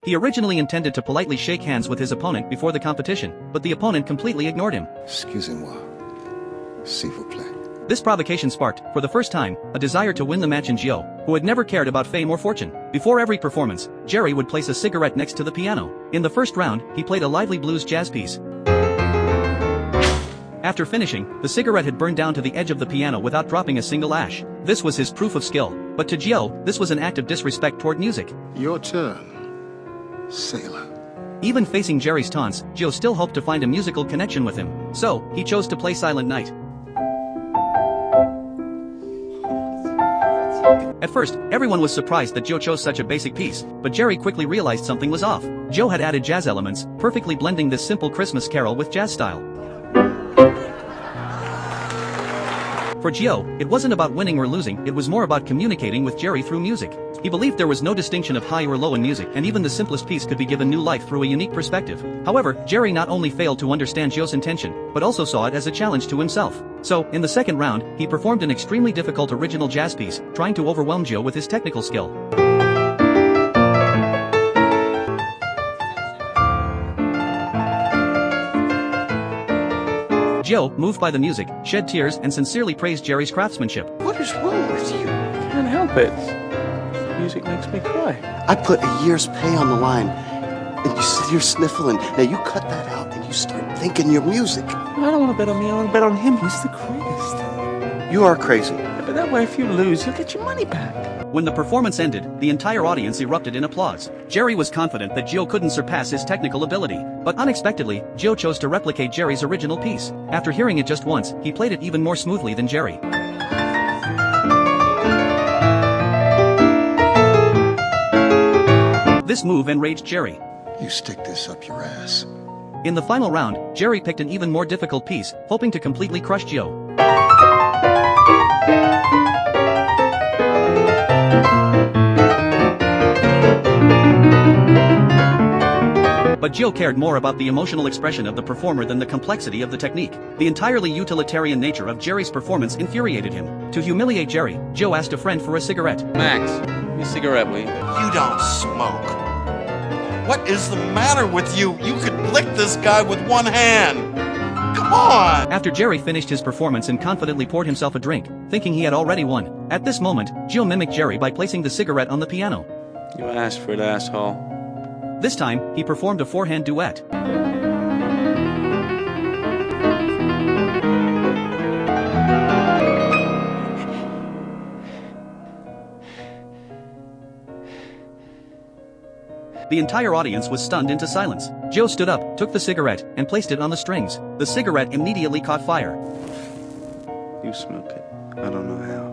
He originally intended to politely shake hands with his opponent before the competition, but the opponent completely ignored him. Excusez-moi, s'il vous plaît. This provocation sparked, for the first time, a desire to win the match in Gio, who had never cared about fame or fortune. Before every performance, Jerry would place a cigarette next to the piano. In the first round, he played a lively blues jazz piece. After finishing, the cigarette had burned down to the edge of the piano without dropping a single ash. This was his proof of skill, but to Gio, this was an act of disrespect toward music. Your turn, sailor. Even facing Jerry's taunts, Gio still hoped to find a musical connection with him. So, he chose to play Silent Night. At first, everyone was surprised that Gio chose such a basic piece, but Jerry quickly realized something was off. Gio had added jazz elements, perfectly blending this simple Christmas carol with jazz style. For Gio, it wasn't about winning or losing, it was more about communicating with Jerry through music. He believed there was no distinction of high or low in music, and even the simplest piece could be given new life through a unique perspective. However, Jerry not only failed to understand Gio's intention, but also saw it as a challenge to himself. So, in the second round, he performed an extremely difficult original jazz piece, trying to overwhelm Gio with his technical skill. Gio, moved by the music, shed tears and sincerely praised Jerry's craftsmanship. What is wrong with you? Can't help it. Music makes me cry. I put a year's pay on the line, and you sit here sniffling. Now you cut that out and you start thinking your music. I don't want to bet on me, I want to bet on him. He's the greatest. You are crazy. Yeah, but that way if you lose, you'll get your money back. When the performance ended, the entire audience erupted in applause. Jerry was confident that Gio couldn't surpass his technical ability, but unexpectedly, Gio chose to replicate Jerry's original piece. After hearing it just once, he played it even more smoothly than Jerry. This move enraged Jerry. You stick this up your ass. In the final round, Jerry picked an even more difficult piece, hoping to completely crush Gio. But Gio cared more about the emotional expression of the performer than the complexity of the technique. The entirely utilitarian nature of Jerry's performance infuriated him. To humiliate Jerry, Gio asked a friend for a cigarette. Max, give me a cigarette, will you? You don't smoke. What is the matter with you? You could lick this guy with one hand. Come on! After Jerry finished his performance and confidently poured himself a drink, thinking he had already won. At this moment, Gio mimicked Jerry by placing the cigarette on the piano. You asked for it, asshole. This time, he performed a four-hand duet. The entire audience was stunned into silence. Gio stood up, took the cigarette, and placed it on the strings. The cigarette immediately caught fire. You smoke it. I don't know how.